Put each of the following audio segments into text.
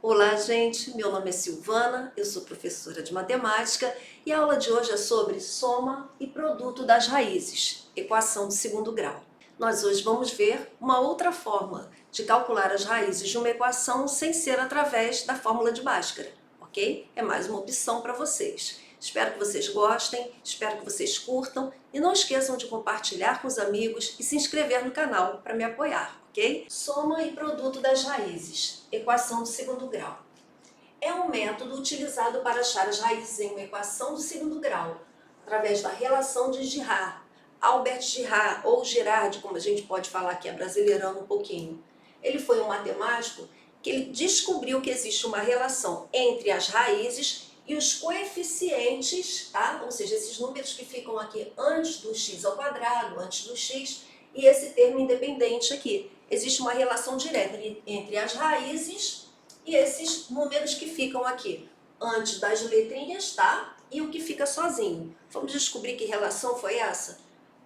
Olá, gente! Meu nome é Silvana, eu sou professora de matemática e a aula de hoje é sobre soma e produto das raízes, equação de segundo grau. Nós hoje vamos ver uma outra forma de calcular as raízes de uma equação sem ser através da fórmula de Bhaskara, ok? É mais uma opção para vocês. Espero que vocês gostem, espero que vocês curtam e não esqueçam de compartilhar com os amigos e se inscrever no canal para me apoiar, ok? Soma e produto das raízes, equação de segundo grau. É um método utilizado para achar as raízes em uma equação de segundo grau, através da relação de Girard, Albert Girard, ou Girard, como a gente pode falar que é brasileirando um pouquinho. Ele foi um matemático que ele descobriu que existe uma relação entre as raízes e os coeficientes, tá? Ou seja, esses números que ficam aqui antes do x ao quadrado, antes do x, e esse termo independente aqui. Existe uma relação direta entre as raízes e esses números que ficam aqui antes das letrinhas, tá? E o que fica sozinho. Vamos descobrir que relação foi essa?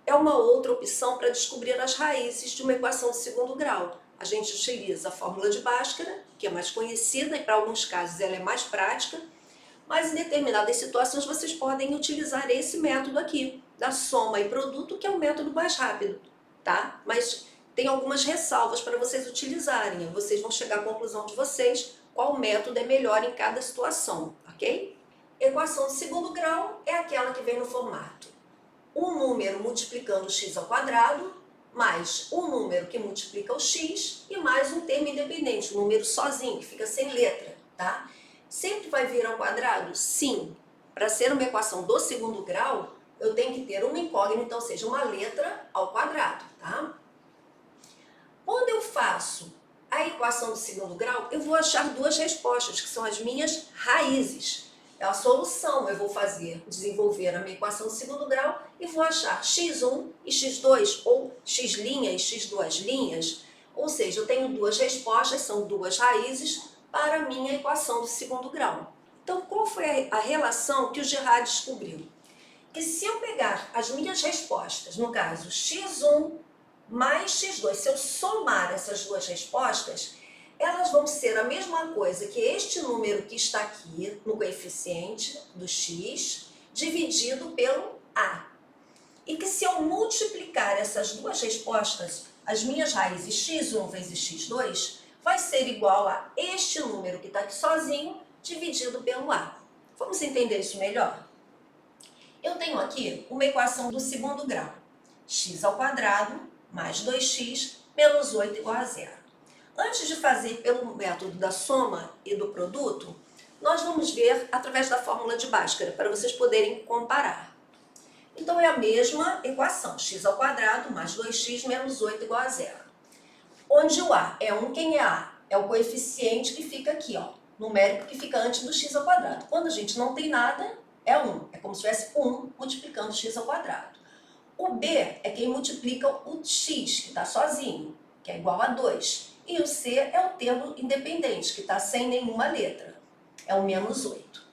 É uma outra opção para descobrir as raízes de uma equação de segundo grau. A gente utiliza a fórmula de Bhaskara, que é mais conhecida e para alguns casos ela é mais prática, mas em determinadas situações vocês podem utilizar esse método aqui, da soma e produto, que é o método mais rápido, tá? Mas tem algumas ressalvas para vocês utilizarem, vocês vão chegar à conclusão de vocês qual método é melhor em cada situação, ok? Equação de segundo grau é aquela que vem no formato um número multiplicando o x ao quadrado, mais um número que multiplica o x e mais um termo independente, um número sozinho, que fica sem letra, tá? Sempre vai vir ao quadrado? Sim. Para ser uma equação do segundo grau, eu tenho que ter uma incógnita, ou seja, uma letra ao quadrado, tá? Quando eu faço a equação de segundo grau, eu vou achar duas respostas, que são as minhas raízes. É a solução, eu vou desenvolver a minha equação de segundo grau e vou achar x1 e x2, ou x' e x2', ou seja, eu tenho duas respostas, são duas raízes para a minha equação de segundo grau. Então, qual foi a relação que o Girard descobriu? Que se eu pegar as minhas respostas, no caso x1 mais x2, se eu somar essas duas respostas, elas vão ser a mesma coisa que este número que está aqui no coeficiente do x, dividido pelo a. E que se eu multiplicar essas duas respostas, as minhas raízes x1 vezes x2, vai ser igual a este número que está aqui sozinho, dividido pelo a. Vamos entender isso melhor? Eu tenho aqui uma equação do segundo grau. X ao quadrado mais 2x menos 8 igual a zero. Antes de fazer pelo método da soma e do produto, nós vamos ver através da fórmula de Bhaskara, para vocês poderem comparar. Então, é a mesma equação, x ao quadrado mais 2x menos 8 igual a zero. Onde o a é 1, quem é a? É o coeficiente que fica aqui, ó, numérico que fica antes do x ao quadrado. Quando a gente não tem nada, é 1. É como se tivesse 1 multiplicando x ao quadrado. O b é quem multiplica o x, que está sozinho, que é igual a 2. E o c é o termo independente, que está sem nenhuma letra. É o menos 8.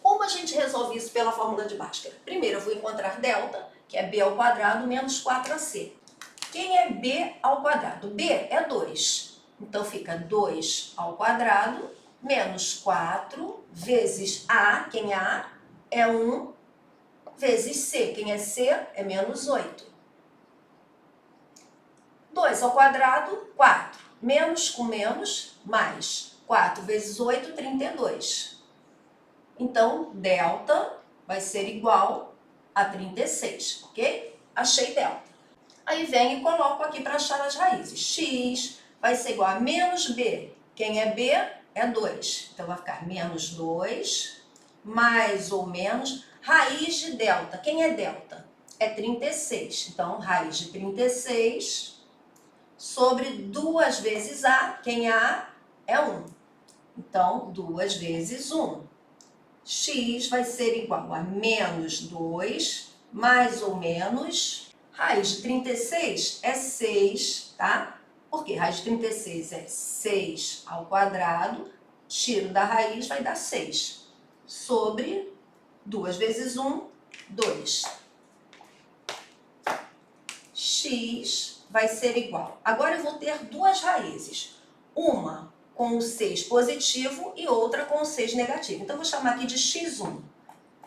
Como a gente resolve isso pela fórmula de Bhaskara? Primeiro eu vou encontrar delta, que é b ao quadrado menos 4ac. Quem é b ao quadrado? b é 2. Então fica 2 ao quadrado menos 4 vezes a, quem é a? É 1, vezes c, quem é c? É menos 8. 2 ao quadrado, 4. Menos com menos, mais 4 vezes 8, 32. Então, delta vai ser igual a 36, ok? Achei delta. Aí vem e coloco aqui para achar as raízes. X vai ser igual a menos b. Quem é b? É 2. Então, vai ficar menos 2, mais ou menos, raiz de delta. Quem é delta? É 36. Então, raiz de 36 sobre 2 vezes a. Quem é a? É 1. Então, 2 vezes 1. X vai ser igual a menos 2, mais ou menos, raiz de 36 é 6, tá? Porque raiz de 36 é 6 ao quadrado, tiro da raiz vai dar 6. Sobre 2 vezes 1, 2. X vai ser igual. Agora eu vou ter duas raízes. Uma com o 6 positivo e outra com o 6 negativo. Então, eu vou chamar aqui de x1.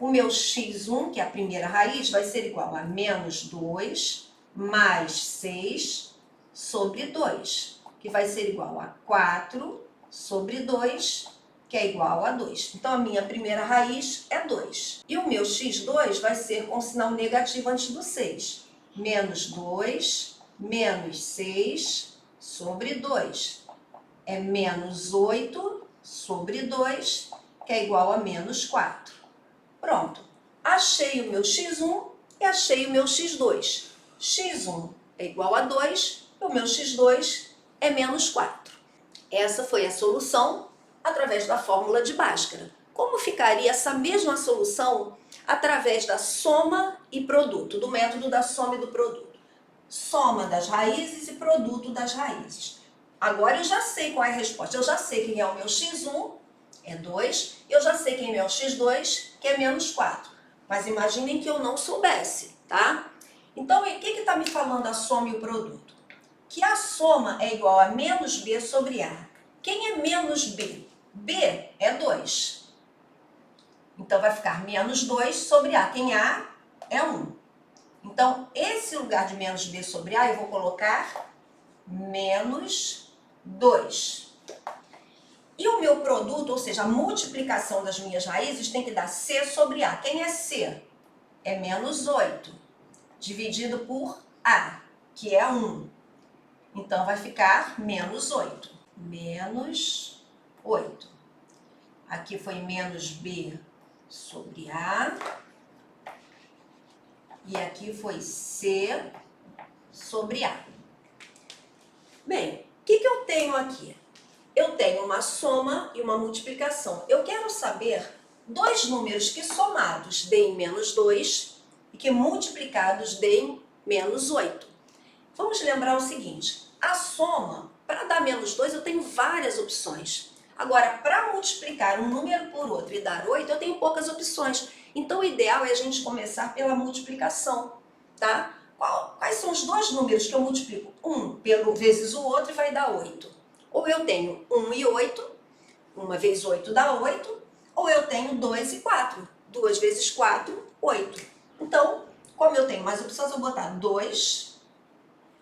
O meu x1, que é a primeira raiz, vai ser igual a menos 2 mais 6 sobre 2, que vai ser igual a 4 sobre 2, que é igual a 2. Então, a minha primeira raiz é 2. E o meu x2 vai ser com sinal negativo antes do 6. Menos 2 menos 6 sobre 2. É menos 8 sobre 2, que é igual a menos 4. Pronto. Achei o meu x1 e achei o meu x2. x1 é igual a 2 e o meu x2 é menos 4. Essa foi a solução através da fórmula de Bhaskara. Como ficaria essa mesma solução através da soma e produto, do método da soma e do produto? Soma das raízes e produto das raízes. Agora eu já sei qual é a resposta. Eu já sei quem é o meu x1, é 2. Eu já sei quem é o meu x2, que é menos 4. Mas imaginem que eu não soubesse, tá? Então, o que está me falando a soma e o produto? Que a soma é igual a menos b sobre a. Quem é menos b? B é 2. Então, vai ficar menos 2 sobre a. Quem é a? É 1. Então, esse lugar de menos b sobre a, eu vou colocar menos 2. E o meu produto, ou seja, a multiplicação das minhas raízes, tem que dar c sobre a. Quem é c? É menos 8, dividido por a, que é 1. Então, vai ficar menos 8. Menos 8. Aqui foi menos b sobre a. E aqui foi c sobre a. Bem, o que eu tenho aqui? Eu tenho uma soma e uma multiplicação. Eu quero saber dois números que somados deem menos 2 e que multiplicados deem menos 8. Vamos lembrar o seguinte, a soma, para dar menos 2, eu tenho várias opções. Agora, para multiplicar um número por outro e dar 8, eu tenho poucas opções. Então, o ideal é a gente começar pela multiplicação, tá? Quais são os dois números que eu multiplico? Um vezes o outro e vai dar 8. Ou eu tenho 1 e 8, 1 vezes 8 dá 8, ou eu tenho 2 e 4, 2 vezes 4, 8. Então, como eu tenho mais opções, eu vou botar 2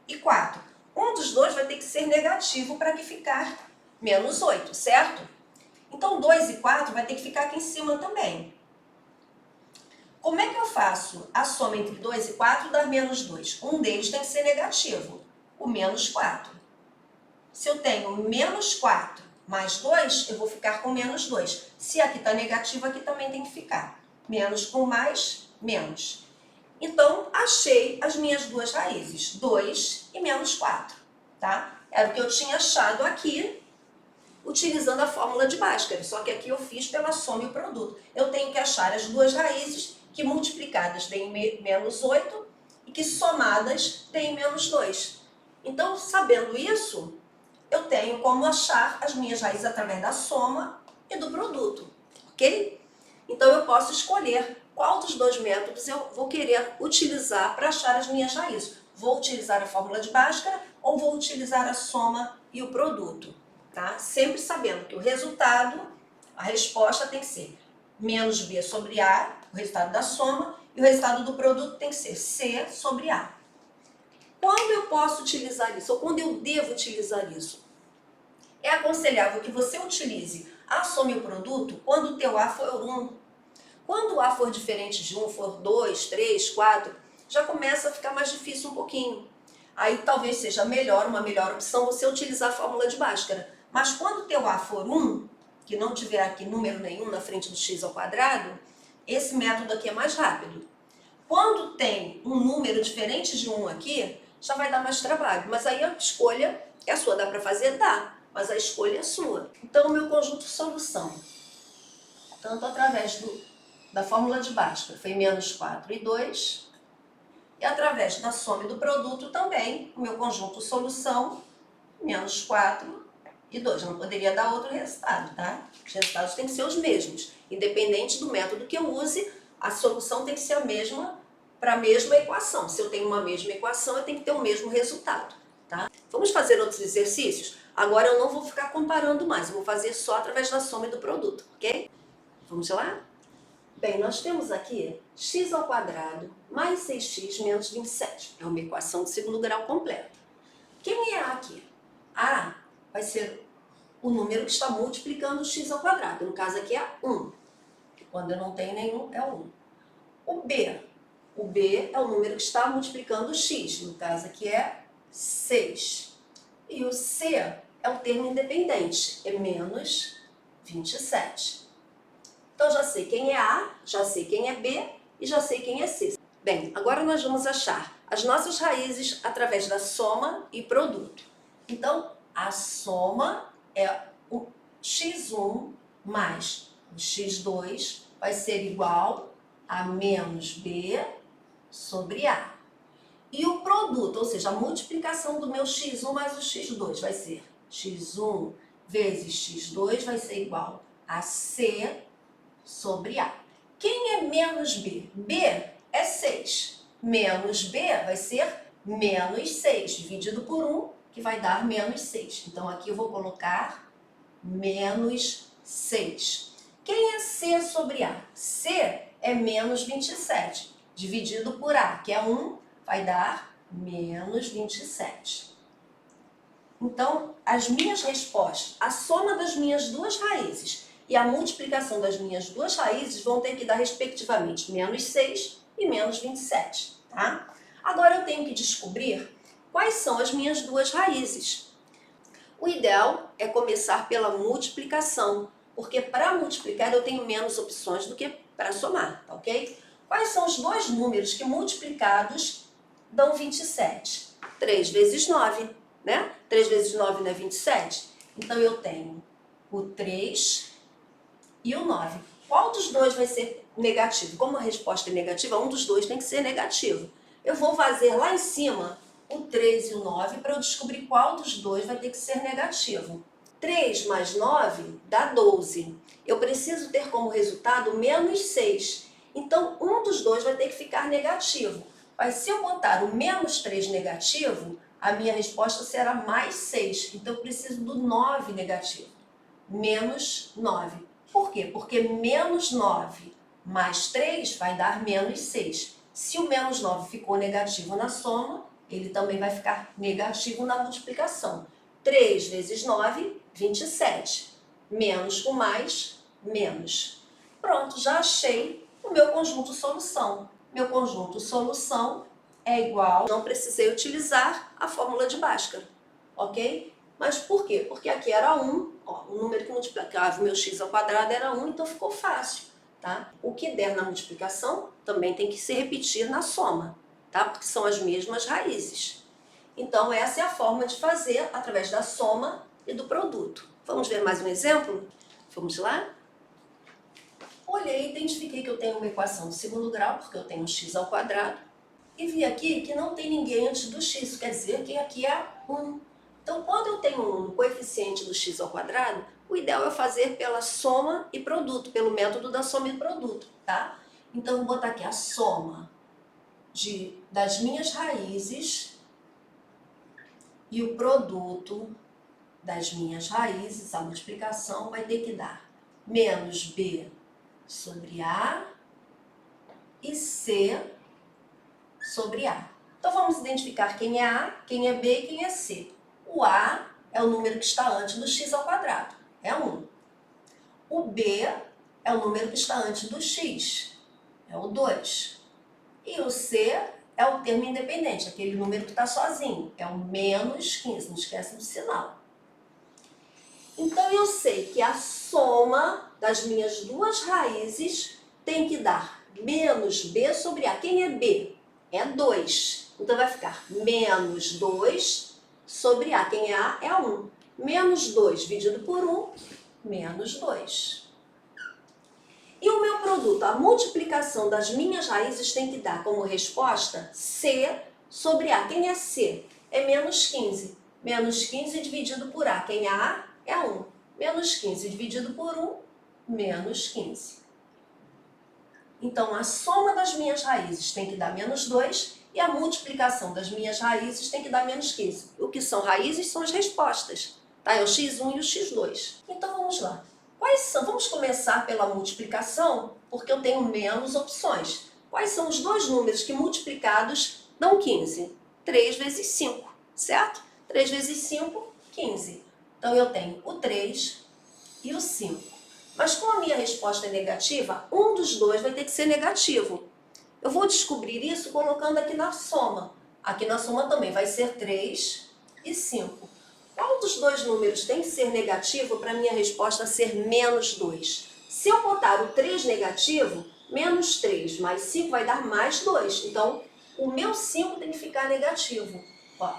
e 4. Um dos dois vai ter que ser negativo para que ficar menos 8, certo? Então, 2 e 4 vai ter que ficar aqui em cima também. Como é que eu faço a soma entre 2 e 4 dar menos 2? Um deles tem que ser negativo, o menos 4. Se eu tenho menos 4 mais 2, eu vou ficar com menos 2. Se aqui está negativo, aqui também tem que ficar. Menos com mais, menos. Então, achei as minhas duas raízes, 2 e menos 4, tá? Era o que eu tinha achado aqui, utilizando a fórmula de Bhaskara, só que aqui eu fiz pela soma e o produto. Eu tenho que achar as duas raízes que multiplicadas deem menos 8 e que somadas deem menos 2. Então, sabendo isso, eu tenho como achar as minhas raízes através da soma e do produto, ok? Então, eu posso escolher qual dos dois métodos eu vou querer utilizar para achar as minhas raízes. Vou utilizar a fórmula de Bhaskara ou vou utilizar a soma e o produto, tá? Sempre sabendo que o resultado, a resposta tem que ser menos b sobre a, o resultado da soma, e o resultado do produto tem que ser c sobre a. Quando eu posso utilizar isso, ou quando eu devo utilizar isso? É aconselhável que você utilize a soma e o produto quando o teu A for 1. Quando o A for diferente de 1, for 2, 3, 4, já começa a ficar mais difícil um pouquinho. Aí talvez seja uma melhor opção você utilizar a fórmula de Bhaskara. Mas quando o teu A for 1, que não tiver aqui número nenhum na frente do x ao quadrado, esse método aqui é mais rápido. Quando tem um número diferente de 1 aqui, já vai dar mais trabalho. Mas aí a escolha é a sua. Dá para fazer? Dá. Mas a escolha é sua. Então, o meu conjunto solução, tanto através da fórmula de Bhaskara, foi menos 4 e 2, e através da soma e do produto também, o meu conjunto solução, menos 4 e 2. Não poderia dar outro resultado, tá? Os resultados têm que ser os mesmos. Independente do método que eu use, a solução tem que ser a mesma para a mesma equação. Se eu tenho uma mesma equação, eu tenho que ter o mesmo resultado, tá? Vamos fazer outros exercícios? Agora eu não vou ficar comparando mais, eu vou fazer só através da soma e do produto, ok? Vamos lá? Bem, nós temos aqui x ao quadrado mais 6x menos 27. É uma equação de segundo grau completa. Quem é A aqui? A vai ser o número que está multiplicando o x ao quadrado. No caso aqui é 1. Quando eu não tenho nenhum, é 1. O B. O B é o número que está multiplicando o x. No caso aqui é 6. E o C é o termo independente. É menos 27. Então, já sei quem é A, já sei quem é B e já sei quem é C. Bem, agora nós vamos achar as nossas raízes através da soma e produto. Então, a soma é o x1 mais o x2 vai ser igual a menos B sobre A. E o produto, ou seja, a multiplicação do meu x1 mais o x2 vai ser x1 vezes x2 vai ser igual a C sobre A. Quem é menos B? B é 6. Menos B vai ser menos 6, dividido por 1, que vai dar menos 6. Então, aqui eu vou colocar menos 6. Quem é C sobre A? C é menos 27, dividido por A, que é 1, vai dar menos 27. Então, as minhas respostas, a soma das minhas duas raízes e a multiplicação das minhas duas raízes vão ter que dar, respectivamente, menos 6 e menos 27, tá? Agora eu tenho que descobrir quais são as minhas duas raízes. O ideal é começar pela multiplicação, porque para multiplicar eu tenho menos opções do que para somar, tá ok? Quais são os dois números que multiplicados dão 27? 3 vezes 9, né? 3 vezes 9 não é 27? Então eu tenho o 3 e o 9. Qual dos dois vai ser negativo? Como a resposta é negativa, um dos dois tem que ser negativo. Eu vou fazer lá em cima o 3 e o 9 para eu descobrir qual dos dois vai ter que ser negativo. 3 mais 9 dá 12. Eu preciso ter como resultado menos 6. Então, um dos dois vai ter que ficar negativo. Mas se eu botar o menos 3 negativo, a minha resposta será mais 6. Então, eu preciso do 9 negativo. Menos 9. Por quê? Porque menos 9 mais 3 vai dar menos 6. Se o menos 9 ficou negativo na soma, ele também vai ficar negativo na multiplicação. 3 vezes 9, 27. Menos com mais, menos. Pronto, já achei o meu conjunto solução. Meu conjunto solução é igual... Não precisei utilizar a fórmula de Bhaskara, ok? Mas por quê? Porque aqui era 1, ó, o número que multiplicava o meu x ao quadrado era 1, então ficou fácil, tá? O que der na multiplicação também tem que se repetir na soma, tá? Porque são as mesmas raízes. Então, essa é a forma de fazer através da soma e do produto. Vamos ver mais um exemplo? Vamos lá? Olhei e identifiquei que eu tenho uma equação de segundo grau, porque eu tenho x ao quadrado, e vi aqui que não tem ninguém antes do x, isso quer dizer que aqui é 1. Então, quando eu tenho um coeficiente do x ao quadrado, o ideal é fazer pela soma e produto, pelo método da soma e produto, tá? Então, vou botar aqui a soma das minhas raízes e o produto das minhas raízes, a multiplicação, vai ter que dar menos b sobre a e c sobre a. Então, vamos identificar quem é a, quem é b e quem é c. O A é o número que está antes do x ao quadrado, é 1. O B é o número que está antes do x, é o 2. E o C é o termo independente, aquele número que está sozinho, é o menos 15, não esquece do sinal. Então, eu sei que a soma das minhas duas raízes tem que dar menos b sobre a. Quem é b? É 2. Então, vai ficar menos 2 sobre A. Quem é A? É 1. Menos 2 dividido por 1, menos 2. E o meu produto, a multiplicação das minhas raízes tem que dar como resposta C sobre A. Quem é C? É menos 15. Menos 15 dividido por A. Quem é A? É 1. Menos 15 dividido por 1, menos 15. Então, a soma das minhas raízes tem que dar menos 2 e a multiplicação das minhas raízes tem que dar menos 15. O que são raízes são as respostas. tá? É o x1 e o x2. Então vamos lá. Quais são? Vamos começar pela multiplicação, porque eu tenho menos opções. Quais são os dois números que multiplicados dão 15? 3 vezes 5, certo? 3 vezes 5, 15. Então eu tenho o 3 e o 5. Mas como a minha resposta é negativa, um dos dois vai ter que ser negativo. Eu vou descobrir isso colocando aqui na soma. Aqui na soma também vai ser 3 e 5. Qual dos dois números tem que ser negativo para a minha resposta ser menos 2? Se eu botar o 3 negativo, menos 3 mais 5 vai dar mais 2. Então, o meu 5 tem que ficar negativo. Ó.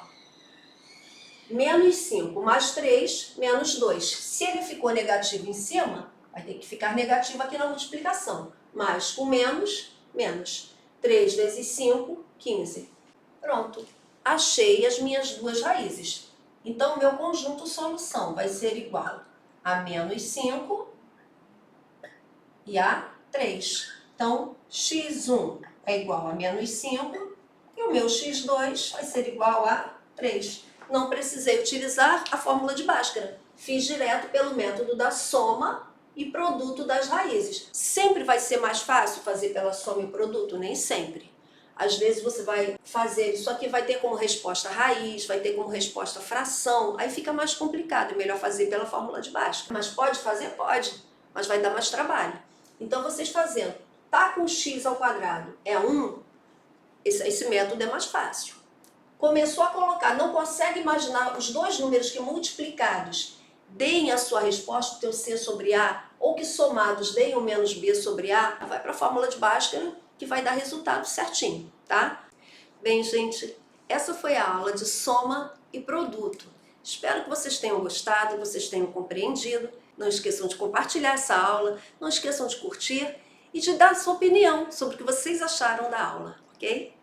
Menos 5 mais 3, menos 2. Se ele ficou negativo em cima, vai ter que ficar negativo aqui na multiplicação. Mais com menos, menos. 3 vezes 5, 15. Pronto. Achei as minhas duas raízes. Então, o meu conjunto solução vai ser igual a menos 5 e a 3. Então, x1 é igual a menos 5 e o meu x2 vai ser igual a 3. Não precisei utilizar a fórmula de Bhaskara. Fiz direto pelo método da soma e produto das raízes. Sempre vai ser mais fácil fazer pela soma e produto? Nem sempre. Às vezes você vai fazer, isso aqui vai ter como resposta raiz, vai ter como resposta fração, aí fica mais complicado, é melhor fazer pela fórmula de Bhaskara. Mas pode fazer? Pode, mas vai dar mais trabalho. Então vocês fazendo, tá com x ao quadrado é 1, esse método é mais fácil. Começou a colocar, não consegue imaginar os dois números que multiplicados deem a sua resposta, o teu C sobre A, ou que somados deem o menos B sobre A, vai para a fórmula de Bhaskara, que vai dar resultado certinho, tá? Bem, gente, essa foi a aula de soma e produto. Espero que vocês tenham gostado, que vocês tenham compreendido. Não esqueçam de compartilhar essa aula, não esqueçam de curtir e de dar a sua opinião sobre o que vocês acharam da aula, ok?